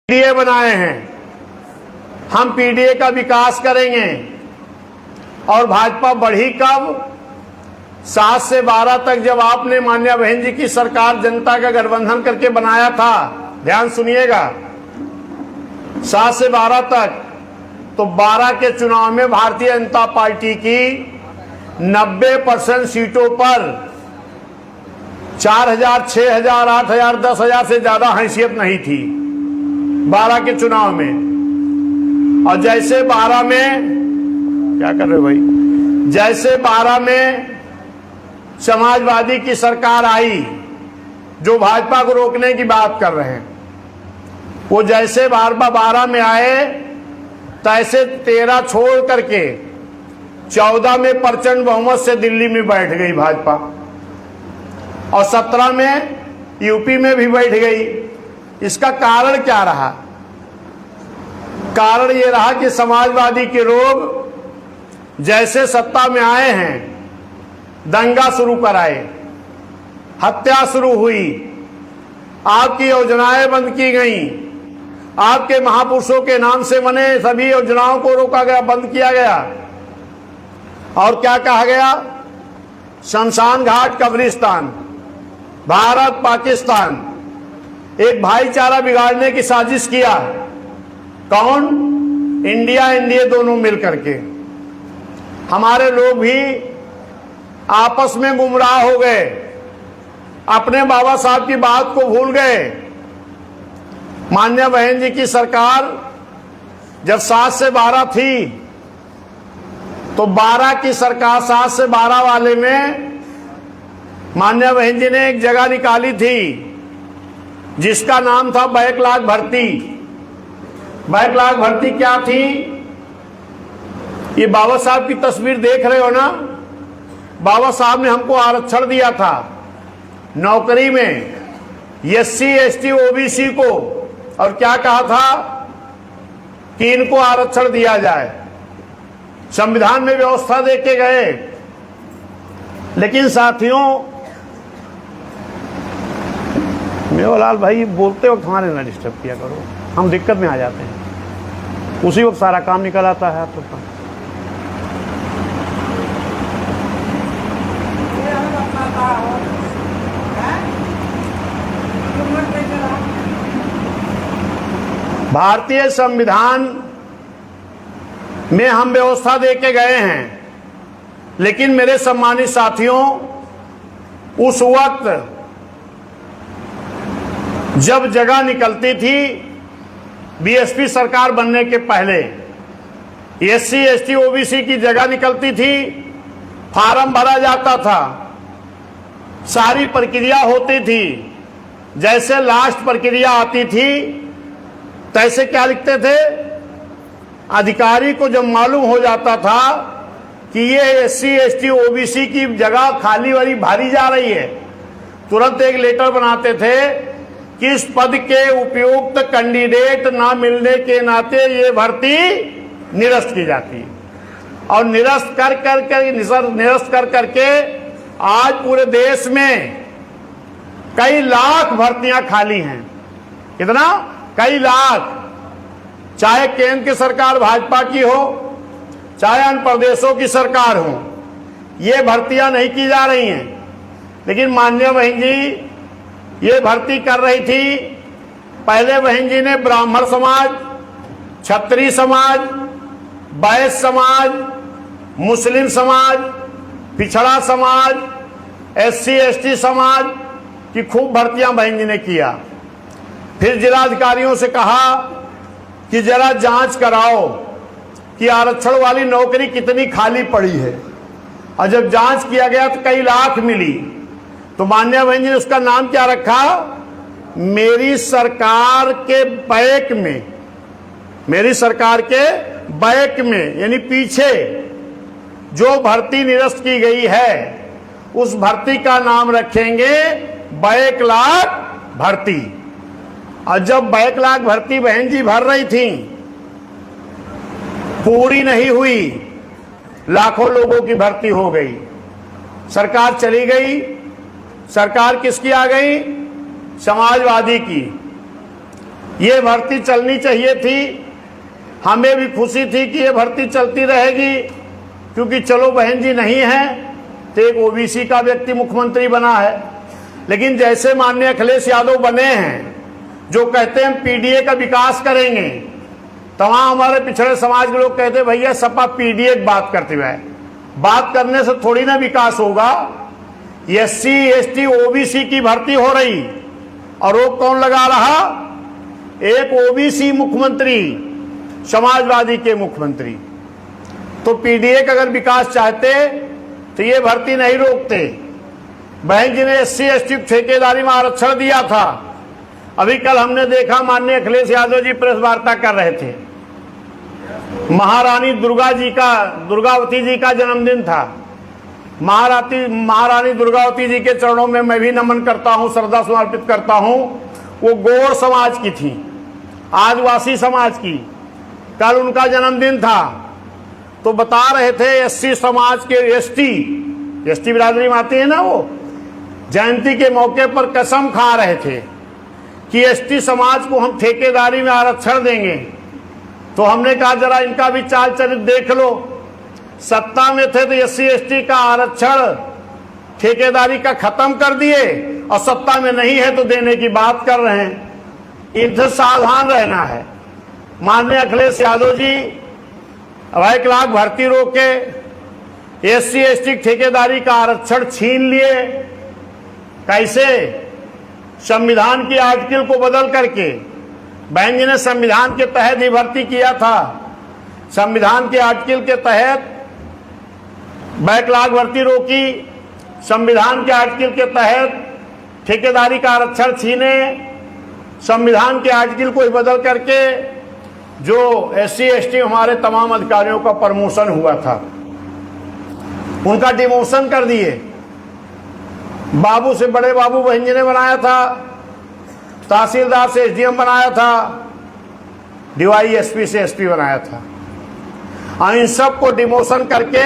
PDA बनाए हैं, हम पीडीए का विकास करेंगे। और भाजपा बढ़ी कब? 7 से 12 तक जब आपने मान्या बहन जी की सरकार जनता का गठबंधन करके बनाया था, ध्यान सुनिएगा, 7 से 12 तक, तो 12 के चुनाव में भारतीय जनता पार्टी की 90% सीटों पर 4000, 6000, 8000, 10,000 से ज्यादा हैसियत नहीं थी 12 के चुनाव में। और जैसे 12 में, क्या कर रहे हो भाई, जैसे 12 में समाजवादी की सरकार आई, जो भाजपा को रोकने की बात कर रहे हैं, वो जैसे 12 में आए, तैसे 13 छोड़ करके 14 में प्रचंड बहुमत से दिल्ली में बैठ गई भाजपा, और 17 में यूपी में भी बैठ गई। इसका कारण क्या रहा? कारण ये रहा कि समाजवादी के लोग जैसे सत्ता में आए हैं, दंगा शुरू कराए, हत्या शुरू हुई, आपकी योजनाएं बंद की गईं, आपके महापुरुषों के नाम से बने सभी योजनाओं को रोका गया, बंद किया गया। और क्या कहा गया? शमशान घाट, कब्रिस्तान, भारत पाकिस्तान, एक भाईचारा बिगाड़ने की साजिश किया। कौन? इंडिया एनडीए दोनों मिलकर के। हमारे लोग भी आपस में गुमराह हो गए, अपने बाबा साहब की बात को भूल गए। मान्या बहन जी की सरकार जब 7 से 12 थी, तो 12 की सरकार, 7 से 12 वाले में मान्या बहन जी ने एक जगह निकाली थी जिसका नाम था बैकलॉग भर्ती। बैकलॉग भर्ती क्या थी? ये बाबा साहब की तस्वीर देख रहे हो ना? बाबा साहब ने हमको आरक्षण दिया था नौकरी में, एससी एसटी ओबीसी को, और क्या कहा था कि इनको आरक्षण दिया जाए। संविधान में व्यवस्था दे के गए। लेकिन साथियों, मेवालाल भाई बोलते वक्त हमारे ना डिस्टर्ब किया करो, हम दिक्कत में आ जाते हैं। उसी वक्त सारा काम निकल आता है तो भारतीय संविधान में हम व्यवस्था दे के गए हैं। लेकिन मेरे सम्मानित साथियों, उस वक्त जब जगह निकलती थी, बीएसपी सरकार बनने के पहले एससी एसटी ओबीसी की जगह निकलती थी, फार्म भरा जाता था, सारी प्रक्रिया होती थी। जैसे लास्ट प्रक्रिया आती थी, तैसे क्या लिखते थे? अधिकारी को जब मालूम हो जाता था कि ये एससी एसटी ओबीसी की जगह खाली वाली भरी जा रही है, तुरंत एक लेटर बनाते थे कि इस पद के उपयुक्त कैंडिडेट ना मिलने के नाते ये भर्ती निरस्त की जाती है। और निरस्त कर करके आज पूरे देश में कई लाख भर्तियां खाली हैं। कितना? कई लाख। चाहे केंद्र की सरकार भाजपा की हो, चाहे अन्य प्रदेशों की सरकार हो, ये भर्तियां नहीं की जा रही हैं। लेकिन मान्य बहन जी ये भर्ती कर रही थी। पहले बहन जी ने ब्राह्मण समाज, क्षत्रिय समाज, वैश्य समाज, मुस्लिम समाज, पिछड़ा समाज, एससी एसटी समाज की खूब भर्तियां बहन जी ने किया। फिर जिलाधिकारियों से कहा कि जरा जांच कराओ कि आरक्षण वाली नौकरी कितनी खाली पड़ी है। और जब जांच किया गया तो कई लाख मिली। तो मान्या बहन जी ने उसका नाम क्या रखा? मेरी सरकार के बैक में, मेरी सरकार के बैक में, यानी पीछे जो भर्ती निरस्त की गई है, उस भर्ती का नाम रखेंगे बैकलॉग भर्ती। और जब बैकलॉग भर्ती बहन जी भर रही थी, पूरी नहीं हुई, लाखों लोगों की भर्ती हो गई, सरकार चली गई। सरकार किसकी आ गई? समाजवादी की। ये भर्ती चलनी चाहिए थी। हमें भी खुशी थी कि ये भर्ती चलती रहेगी, क्योंकि चलो बहन जी नहीं है तो एक ओबीसी का व्यक्ति मुख्यमंत्री बना है। लेकिन जैसे माननीय अखिलेश यादव बने हैं, जो कहते हैं हम पीडीए का विकास करेंगे, तमाम हमारे पिछड़े समाज के लोग कहते हैं भैया सपा पीडीए की बात करते हुए, बात करने से थोड़ी ना विकास होगा। एससी एसटी ओबीसी की भर्ती हो रही और रोक कौन लगा रहा? एक ओबीसी मुख्यमंत्री, समाजवादी के मुख्यमंत्री। तो पीडीए का अगर विकास चाहते तो ये भर्ती नहीं रोकते। बहन जी ने एससी एसटी ठेकेदारी में आरक्षण दिया था। अभी कल हमने देखा माननीय अखिलेश यादव जी प्रेस वार्ता कर रहे थे। महारानी दुर्गावती जी का जन्मदिन था। महारानी दुर्गावती जी के चरणों में मैं भी नमन करता हूं, श्रद्धा समर्पित करता हूं। वो गौड़ समाज की थी, आदिवासी समाज की। कल उनका जन्मदिन था, तो बता रहे थे एससी समाज के एसटी बिरादरी में आती है ना, वो जयंती के मौके पर कसम खा रहे थे कि एसटी समाज को हम ठेकेदारी में आरक्षण देंगे। तो हमने कहा जरा इनका भी चाल चरित्र देख लो। सत्ता में थे तो एससी एसटी का आरक्षण ठेकेदारी का खत्म कर दिए, और सत्ता में नहीं है तो देने की बात कर रहे हैं। इनसे सावधान रहना है। माननीय अखिलेश यादव जी अब 1 लाख भर्ती रोके, एससी एसटी ठेकेदारी का आरक्षण छीन लिए। कैसे? संविधान की आर्टिकल को बदल करके। बहन जी ने संविधान के तहत ही भर्ती किया था। संविधान के आर्टिकल के तहत 1 लाख भर्ती रोकी, संविधान के आर्टिकल के तहत ठेकेदारी का आरक्षण छीने, संविधान के आर्टिकल को बदल करके जो एससी एसटी हमारे तमाम अधिकारियों का प्रमोशन हुआ था, उनका डिमोशन कर दिए। बाबू से बड़े बाबू बहन जी ने बनाया था, तहसीलदार से एसडीएम बनाया था, डीवाईएसपी से एसपी बनाया था। और इन सब को डिमोशन करके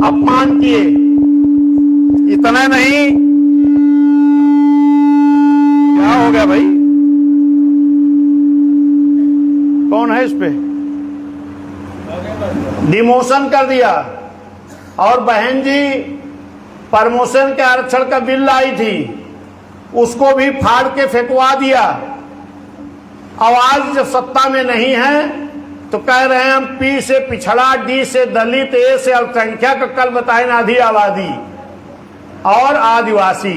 अपमान किए। इतना नहीं, क्या हो गया भाई? कौन है इस पे? डिमोशन कर दिया। और बहन जी प्रमोशन के आरक्षण का बिल लाई थी, उसको भी फाड़ के फेंकवा दिया। अब आज जब सत्ता में नहीं है तो कह रहे हैं हम पी से पिछड़ा, डी से दलित, ए से अल्पसंख्यक, कल बताए ना आधी आबादी और आदिवासी,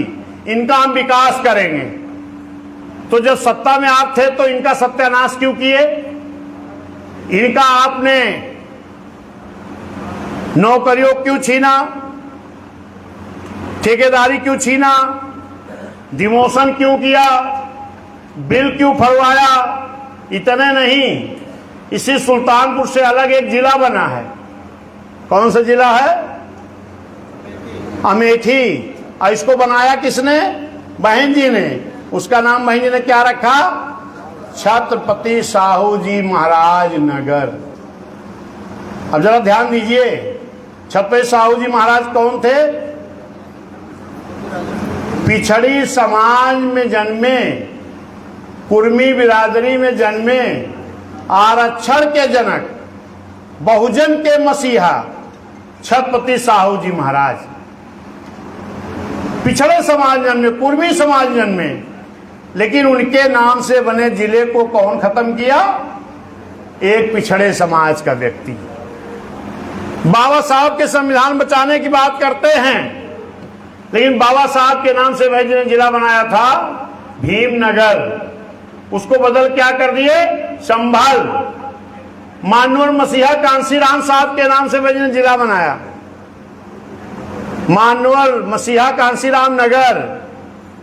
इनका हम विकास करेंगे। तो जब सत्ता में आप थे तो इनका सत्यानाश क्यों किए? इनका आपने नौकरियों क्यों छीना? ठेकेदारी क्यों छीना? डिमोशन क्यों किया? बिल क्यों फड़वाया? इतने नहीं, इसी सुल्तानपुर से अलग एक जिला बना है। कौन सा जिला है? अमेठी। और इसको बनाया किसने? बहन जी ने। उसका नाम बहन जी ने क्या रखा? छत्रपति साहू जी महाराज नगर। अब जरा ध्यान दीजिए, छत्रपति साहू जी महाराज कौन थे? पिछड़ी समाज में जन्मे, कुर्मी बिरादरी में जन्मे, आरक्षण के जनक, बहुजन के मसीहा छत्रपति साहू जी महाराज। पिछड़े समाज जन्मे, कुर्मी समाज जन्मे, लेकिन उनके नाम से बने जिले को कौन खत्म किया? एक पिछड़े समाज का व्यक्ति। बाबा साहब के संविधान बचाने की बात करते हैं, लेकिन बाबा साहब के नाम से वह जिला बनाया था भीमनगर, उसको बदल क्या कर दिए? संभल। मानवर मसीहा कांसीराम साहब के नाम से वह जिला बनाया, मानवर मसीहा कांसीराम नगर,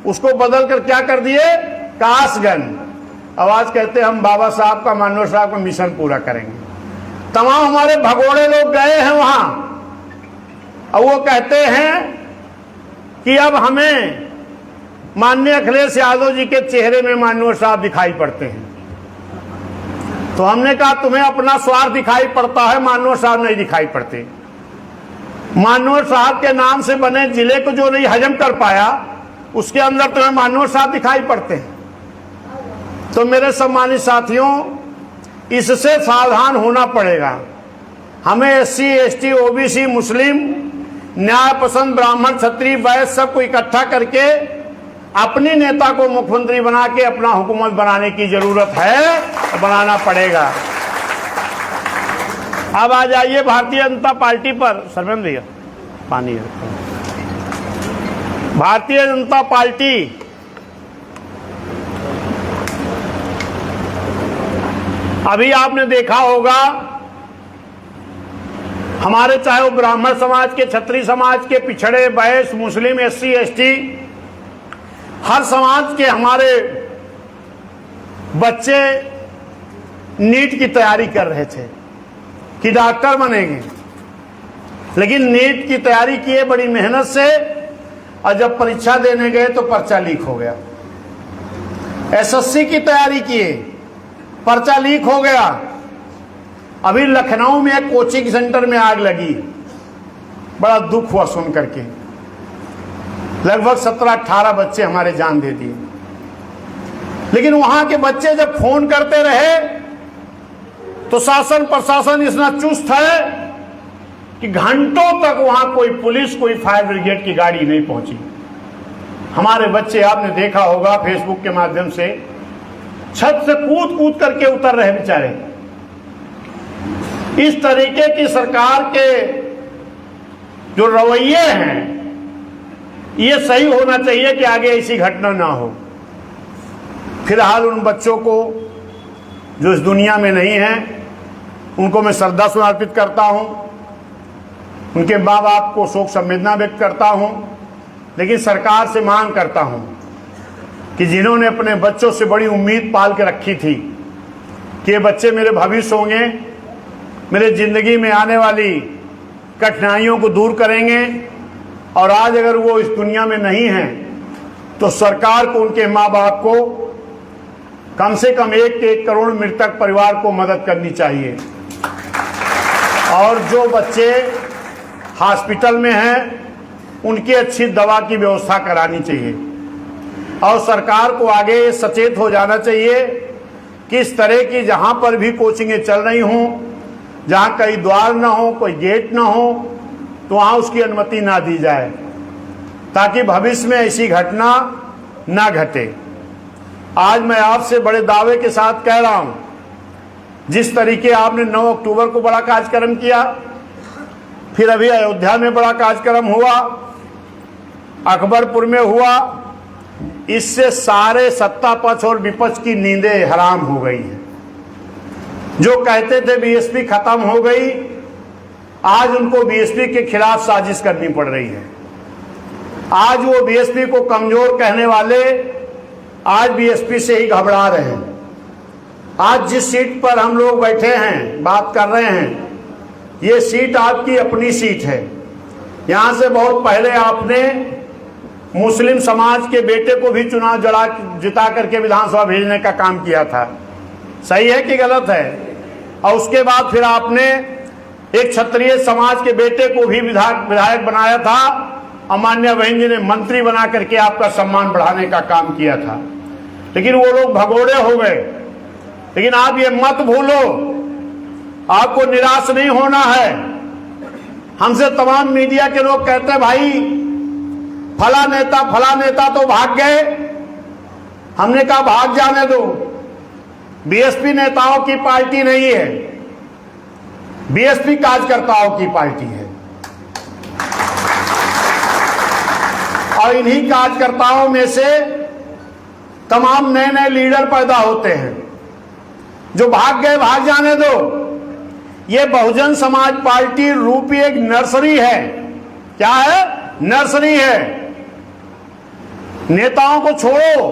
उसको बदल कर क्या कर दिए? कासगंज। आवाज कहते हम बाबा साहब का, मानवर साहब का मिशन पूरा करेंगे। तमाम हमारे भगोड़े लोग गए हैं वहां, और वो कहते हैं कि अब हमें माननीय अखिलेश यादव जी के चेहरे में मानवर साहब दिखाई पड़ते हैं। तो हमने कहा तुम्हें अपना स्वार्थ दिखाई पड़ता है, मानवर साहब नहीं दिखाई पड़ते। मानवर साहब के नाम से बने जिले को जो नहीं हजम कर पाया, उसके अंदर तुम्हें मानवर साहब दिखाई पड़ते हैं। तो मेरे सम्मानित साथियों, इससे सावधान होना पड़ेगा। हमें एससी, एसटी, ओबीसी, मुस्लिम, न्याय पसंद, ब्राह्मण, क्षत्रिय, वैश्य सबको इकट्ठा करके अपनी नेता को मुख्यमंत्री बना के अपना हुकूमत बनाने की जरूरत है, बनाना पड़ेगा। अब आ जाइए भारतीय जनता पार्टी पर। सरमेंद्र भैया पानी है। भारतीय जनता पार्टी अभी आपने देखा होगा, हमारे चाहे वो ब्राह्मण समाज के, क्षत्रिय समाज के, पिछड़े, वैश्य, मुस्लिम, एससी, एसटी, हर समाज के हमारे बच्चे नीट की तैयारी कर रहे थे कि डॉक्टर बनेंगे, लेकिन नीट की तैयारी किए बड़ी मेहनत से, और जब परीक्षा देने गए तो पर्चा लीक हो गया। एसएससी की तैयारी किए, पर्चा लीक हो गया। अभी लखनऊ में एक कोचिंग सेंटर में आग लगी, बड़ा दुख हुआ सुन करके। लगभग 17-18 बच्चे हमारे जान दे दिए। लेकिन वहां के बच्चे जब फोन करते रहे तो शासन प्रशासन इतना चुस्त है कि घंटों तक वहां कोई पुलिस, कोई फायर ब्रिगेड की गाड़ी नहीं पहुंची। हमारे बच्चे, आपने देखा होगा फेसबुक के माध्यम से, छत से कूद कूद करके उतर रहे बेचारे। इस तरीके की सरकार के जो रवैये हैं, ये सही होना चाहिए कि आगे ऐसी घटना ना हो। फिलहाल उन बच्चों को जो इस दुनिया में नहीं हैं, उनको मैं श्रद्धा समर्पित करता हूं, उनके माँ बाप को शोक संवेदना व्यक्त करता हूं। लेकिन सरकार से मांग करता हूं कि जिन्होंने अपने बच्चों से बड़ी उम्मीद पाल के रखी थी कि ये बच्चे मेरे भविष्य होंगे, मेरे जिंदगी में आने वाली कठिनाइयों को दूर करेंगे, और आज अगर वो इस दुनिया में नहीं हैं तो सरकार को उनके माँ बाप को कम से कम 1 करोड़ मृतक परिवार को मदद करनी चाहिए। और जो बच्चे हॉस्पिटल में हैं उनकी अच्छी दवा की व्यवस्था करानी चाहिए। और सरकार को आगे सचेत हो जाना चाहिए कि इस तरह की जहां पर भी कोचिंगें चल रही हों, जहां कहीं द्वार ना हो, कोई गेट ना हो, तो वहां उसकी अनुमति ना दी जाए, ताकि भविष्य में ऐसी घटना ना घटे। आज मैं आपसे बड़े दावे के साथ कह रहा हूं, जिस तरीके आपने 9 अक्टूबर को बड़ा कार्यक्रम किया, फिर अभी अयोध्या में बड़ा कार्यक्रम हुआ, अकबरपुर में हुआ, इससे सारे सत्ता पक्ष और विपक्ष की नींदें हराम हो गई हैं। जो कहते थे बीएसपी खत्म हो गई, आज उनको बीएसपी के खिलाफ साजिश करनी पड़ रही है। आज वो बीएसपी को कमजोर कहने वाले आज बीएसपी से ही घबरा रहे हैं। आज जिस सीट पर हम लोग बैठे हैं, बात कर रहे हैं, ये सीट आपकी अपनी सीट है। यहां से बहुत पहले आपने मुस्लिम समाज के बेटे को भी चुनाव जिता करके विधानसभा भेजने का काम किया था। सही है कि गलत है? और उसके बाद फिर आपने एक क्षत्रिय समाज के बेटे को भी विधायक बनाया था, और माननीय बहन जी ने मंत्री बना करके आपका सम्मान बढ़ाने का काम किया था। लेकिन वो लोग भगोड़े हो गए। लेकिन आप ये मत भूलो, आपको निराश नहीं होना है। हमसे तमाम मीडिया के लोग कहते हैं भाई फला नेता तो भाग गए। हमने कहा भाग जाने दो, बीएसपी नेताओं की पार्टी नहीं है, बीएसपी कार्यकर्ताओं की पार्टी है। और इन्हीं कार्यकर्ताओं में से तमाम नए नए लीडर पैदा होते हैं। जो भाग गए भाग जाने दो। ये बहुजन समाज पार्टी रूपी एक नर्सरी है। क्या है? नर्सरी है। नेताओं को छोड़ो,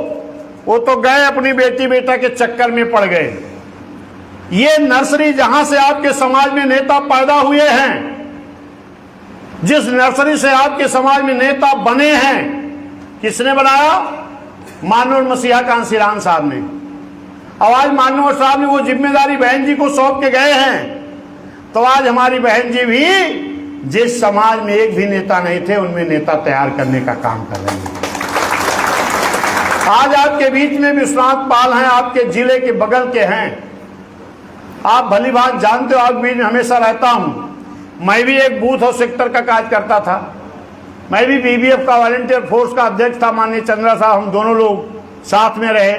वो तो गए अपनी बेटी बेटा के चक्कर में पड़ गए। ये नर्सरी जहां से आपके समाज में नेता पैदा हुए हैं, जिस नर्सरी से आपके समाज में नेता बने हैं, किसने बनाया? माननीय मसीहा कांसीराम साहब ने। और आज माननीय साहब ने वो जिम्मेदारी बहन जी को सौंप के गए हैं। तो आज हमारी बहन जी भी जिस समाज में एक भी नेता नहीं थे, उनमें नेता तैयार करने का काम कर रही है। आज आपके बीच में विश्वनाथ पाल हैं, आपके जिले के बगल के हैं। आप भली बात जानते हो, आपके बीच में हमेशा रहता हूं। मैं भी एक बूथ और सेक्टर का कार्य करता था। मैं भी बीबीएफ का वॉलंटियर फोर्स का अध्यक्ष था। माननीय चंद्रा साहब, हम दोनों लोग साथ में रहे।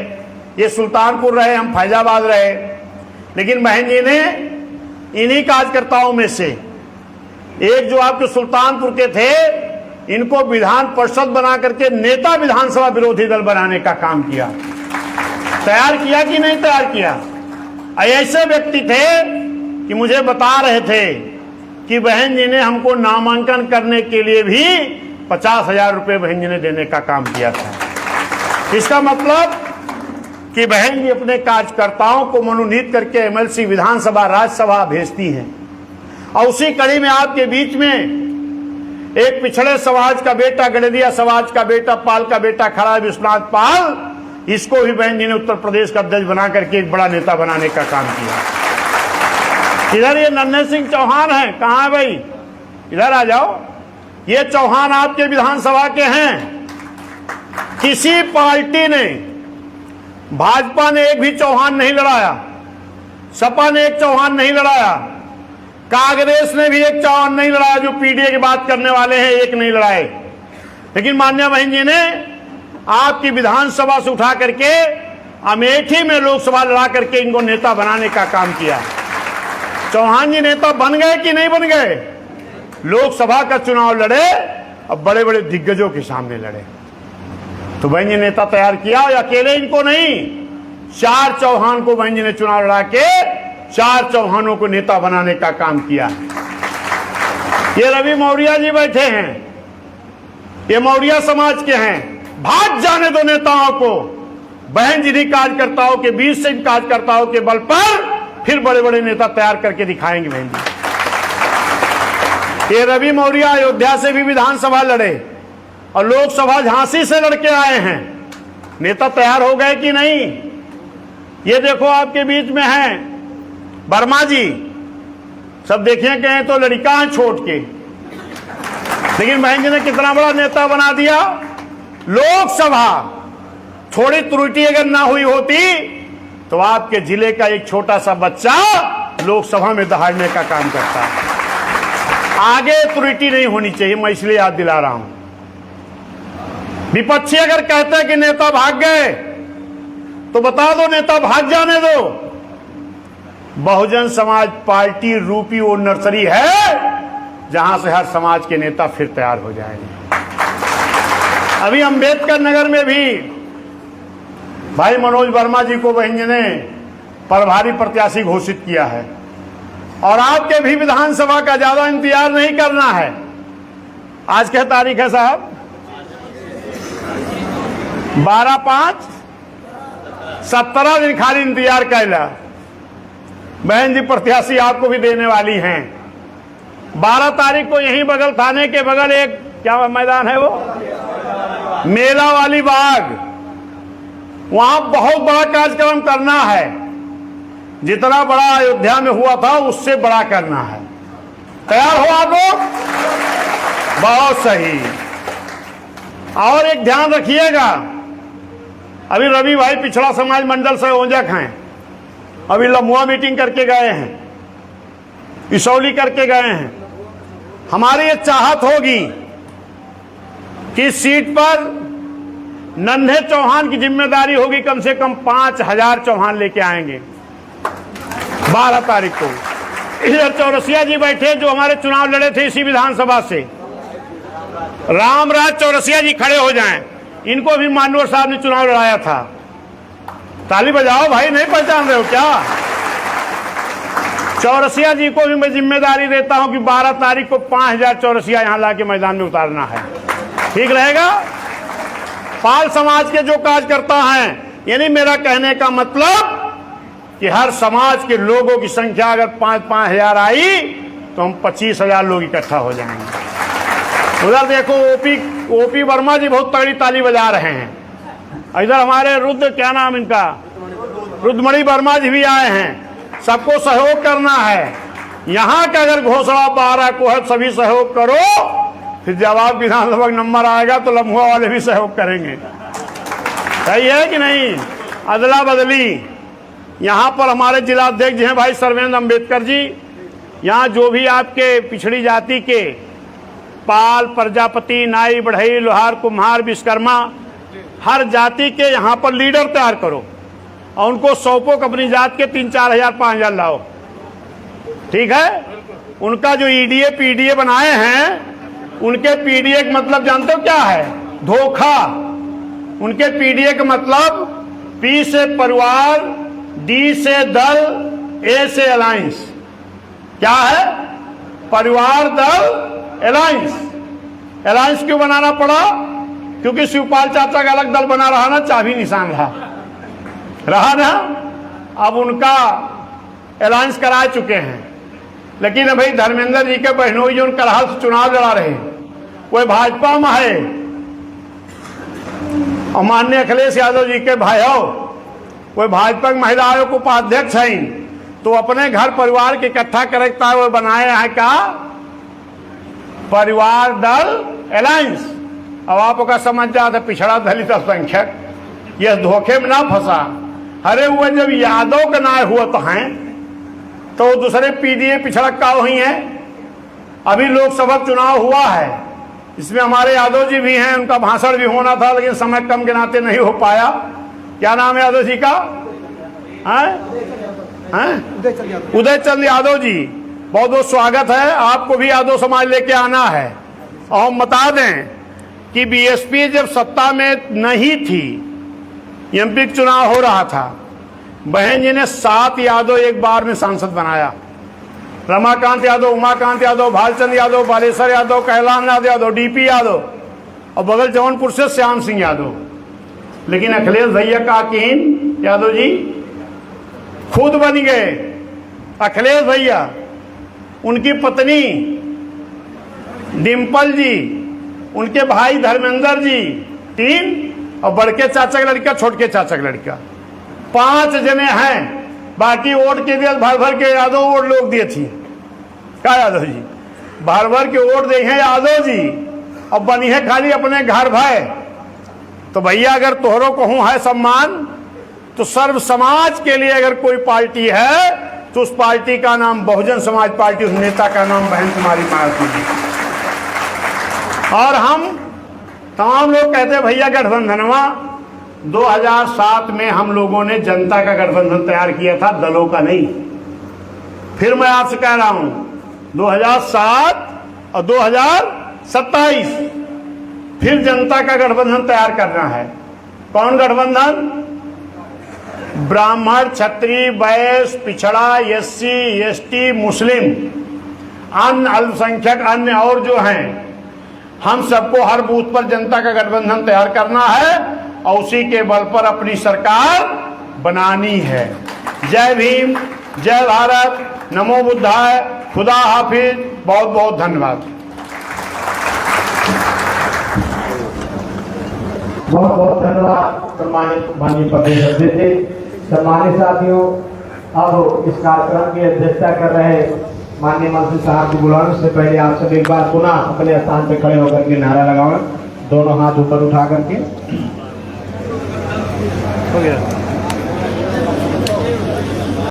ये सुल्तानपुर रहे, हम फैजाबाद रहे। लेकिन बहन जी ने इन्हीं कार्यकर्ताओं में से एक जो आपके सुल्तानपुर के थे, इनको विधान परिषद बना करके नेता विधानसभा विरोधी दल बनाने का काम किया। तैयार किया कि नहीं तैयार किया? ऐसे व्यक्ति थे कि मुझे बता रहे थे कि बहन जी ने हमको नामांकन करने के लिए भी 50,000 रुपये बहन जी ने देने का काम किया था। इसका मतलब कि बहन जी अपने कार्यकर्ताओं को मनोनीत करके एमएलसी, विधानसभा, राज्यसभा भेजती हैं। और उसी कड़ी में आपके बीच में एक पिछड़े समाज का बेटा, गड़ेदिया समाज का बेटा, पाल का बेटा खड़ा है, विश्वनाथ पाल। इसको भी बहन जी ने उत्तर प्रदेश का अध्यक्ष बना करके एक बड़ा नेता बनाने का काम किया। इधर ये नन्हे सिंह चौहान हैं, कहाँ है भाई? इधर आ जाओ। ये चौहान आपके विधानसभा के हैं। किसी पार्टी ने, भाजपा ने एक भी चौहान नहीं लड़ाया, सपा ने एक चौहान नहीं लड़ाया, कांग्रेस ने भी एक चौहान नहीं लड़ाया। जो पीडीए की बात करने वाले हैं, एक नहीं लड़ाए। लेकिन माननीय बहन जी ने आपकी विधानसभा से उठा करके अमेठी में लोकसभा लड़ा करके इनको नेता बनाने का काम किया। चौहान जी नेता बन गए कि नहीं बन गए? लोकसभा का चुनाव लड़े और बड़े बड़े दिग्गजों के सामने लड़े। तो बहन जी नेता तैयार किया, और अकेले इनको नहीं, 4 चौहान को बहन जी ने चुनाव लड़ा के 4 चौहानों को नेता बनाने का काम किया। ये रवि मौर्य जी बैठे हैं, ये मौर्य समाज के हैं। भाग जाने दो नेताओं को। बहन जी कार्यकर्ताओं के बीच से, इन कार्यकर्ताओं के बल पर फिर बड़े बड़े नेता तैयार करके दिखाएंगे बहन जी। ये रवि मौर्य अयोध्या से भी विधानसभा लड़े और लोकसभा झांसी से लड़के आए हैं। नेता तैयार हो गए कि नहीं? ये देखो आपके बीच में हैं वर्मा जी। सब देखिए कहें तो लड़का है छोट के, लेकिन बहन जी ने कितना बड़ा नेता बना दिया। लोकसभा थोड़ी त्रुटि अगर ना हुई होती तो आपके जिले का एक छोटा सा बच्चा लोकसभा में दहाड़ने का काम करता। आगे त्रुटि नहीं होनी चाहिए, मैं इसलिए याद दिला रहा हूं। विपक्षी अगर कहते हैं कि नेता भाग गए तो बता दो नेता भाग जाने दो। बहुजन समाज पार्टी रूपी वो नर्सरी है जहां से हर समाज के नेता फिर तैयार हो जाएंगे। अभी अंबेडकर नगर में भी भाई मनोज वर्मा जी को बहन जी ने प्रभारी प्रत्याशी घोषित किया है। और आपके भी विधानसभा का ज्यादा इंतजार नहीं करना है। आज क्या तारीख है साहब? 12/5, 17 दिन खाली इंतजार कैला। बहन जी प्रत्याशी आपको भी देने वाली हैं। 12 तारीख को यहीं बगल, थाने के बगल एक क्या मैदान है वो, मेला वाली बाग, वहां बहुत बड़ा कार्यक्रम करना है। जितना बड़ा अयोध्या में हुआ था उससे बड़ा करना है। तैयार हो आप लोग? बहुत सही। और एक ध्यान रखिएगा, अभी रवि भाई पिछड़ा समाज मंडल से ओंजक हैं, अभी लम्हुआ मीटिंग करके गए हैं, इसौली करके गए हैं। हमारी ये चाहत होगी कि सीट पर नन्हे चौहान की जिम्मेदारी होगी। कम से कम 5,000 चौहान लेके आएंगे 12 तारीख को। इधर चौरसिया जी बैठे जो हमारे चुनाव लड़े थे इसी विधानसभा से, रामराज चौरसिया जी खड़े हो जाएं। इनको भी मानवर साहब ने चुनाव लड़ाया था। ताली बजाओ भाई, नहीं पहचान रहे हो क्या? चौरसिया जी को भी मैं जिम्मेदारी देता हूं कि 12 तारीख को 5,000 चौरसिया यहां लाके मैदान में उतारना है। ठीक रहेगा? पाल समाज के जो कार्यकर्ता हैं, यानी मेरा कहने का मतलब कि हर समाज के लोगों की संख्या अगर 5-5 हजार आई तो हम 25,000 लोग इकट्ठा हो जाएंगे। उधर देखो ओपी वर्मा जी बहुत तगड़ी ताली बजा रहे हैं। इधर हमारे रुद्र, क्या नाम इनका, रुद्रमणि वर्मा जी भी आए हैं। सबको सहयोग करना है। यहाँ का अगर घोषणा 12 को है, सभी सहयोग करो। फिर जब आप विधानसभा नंबर आएगा तो लम्हुआ वाले भी सहयोग करेंगे। सही है कि नहीं? अदला बदली। यहाँ पर हमारे जिला अध्यक्ष हैं भाई सर्वेंद्र अम्बेडकर जी। यहाँ जो भी आपके पिछड़ी जाति के पाल, प्रजापति, नाई, बढ़ई, लोहार, कुम्हार, विश्वकर्मा, हर जाति के यहाँ पर लीडर तैयार करो और उनको सौंपो अपनी जात के 3-4 हजार 5 हजार लाओ। ठीक है? उनका जो ईडीए पीडीए बनाए हैं, उनके पीडीए का मतलब जानते हो क्या है? धोखा। उनके पीडीए का मतलब पी से परिवार, डी से दल, ए से अलायंस। क्या है? परिवार, दल, अलायंस। अलायंस क्यों बनाना पड़ा? क्योंकि शिवपाल चाचा का अलग दल बना रहा ना, चाबी निशान रहा ना। अब उनका अलायंस करा चुके हैं, लेकिन अभी धर्मेंद्र जी के बहनोई जो करहाल से चुनाव लड़ा रहे, वो भाजपा में है। और माननीय अखिलेश यादव जी के भाइयों, वो भाजपा महिला आयोग के उपाध्यक्ष हैं, तो अपने घर परिवार के इकट्ठा करता है, वो बनाए हैं क्या? परिवार, दल, अलायंस। अब आपका समझ जाता पिछड़ा दलित अल्पसंख्यक ये धोखे में ना फंसा। अरे वो जब यादव का नाय हुआ तो हैं, तो दूसरे पीडीए पिछड़क का हुई है। अभी लोकसभा चुनाव हुआ है, इसमें हमारे यादव जी भी हैं, उनका भाषण भी होना था, लेकिन समय कम के नाते नहीं हो पाया। क्या नाम है यादव जी का? उदय चंद यादव जी, बहुत बहुत स्वागत है। आपको भी यादव समाज लेके आना है। और हम बता दें कि बीएसपी जब सत्ता में नहीं थी, एमपी का चुनाव हो रहा था, बहन जी ने 7 यादव एक बार में सांसद बनाया। रमाकांत यादव, उमाकांत यादव, भालचंद यादव, बालेश्वर यादव, कैलाश यादव, डीपी यादव और बगल जौनपुर से श्याम सिंह यादव। लेकिन अखिलेश भैया काकीन यादव जी खुद बन गए। अखिलेश भैया, उनकी पत्नी डिम्पल जी, उनके भाई धर्मेंद्र जी, 3 और बड़के चाचा का लड़का, छोटके चाचा का लड़का, 5 जने हैं। बाकी वोट के दिए भर भर के यादव वोट लोग दिए थी। क्या यादव जी? भर भर के वोट दे हैं यादव जी, और बनी है खाली अपने घर भाई। तो भैया अगर तोहरों को हूं है सम्मान, तो सर्व समाज के लिए अगर कोई पार्टी है तो उस पार्टी का नाम बहुजन समाज पार्टी, उस नेता का नाम बहन कुमारी मायावती जी। और हम तमाम लोग कहते हैं भैया गठबंधनवा 2007 में हम लोगों ने जनता का गठबंधन तैयार किया था, दलों का नहीं। फिर मैं आपसे कह रहा हूं 2007 और 2027 फिर जनता का गठबंधन तैयार करना है। कौन गठबंधन? ब्राह्मण, क्षत्रिय, वैश्य, पिछड़ा, एससी, एसटी, मुस्लिम, अन्य अल्पसंख्यक, अन्य और जो हैं, हम सबको हर बूथ पर जनता का गठबंधन तैयार करना है और उसी के बल पर अपनी सरकार बनानी है। जय भीम, जय भारत, नमो बुद्धाय, खुदा हाफिज, बहुत बहुत धन्यवाद। बहुत बहुत धन्यवाद सम्मानित माननीय प्रदेश अध्यक्ष जी। सम्मानित साथियों, अब इस कार्यक्रम की अध्यक्षता कर रहे माननीय मंत्री साहब को बुलाने से पहले आप सब एक बार पुनः अपने स्थान पर खड़े होकर के नारा लगाओ, दोनों हाथ ऊपर उठा करके। हो गया।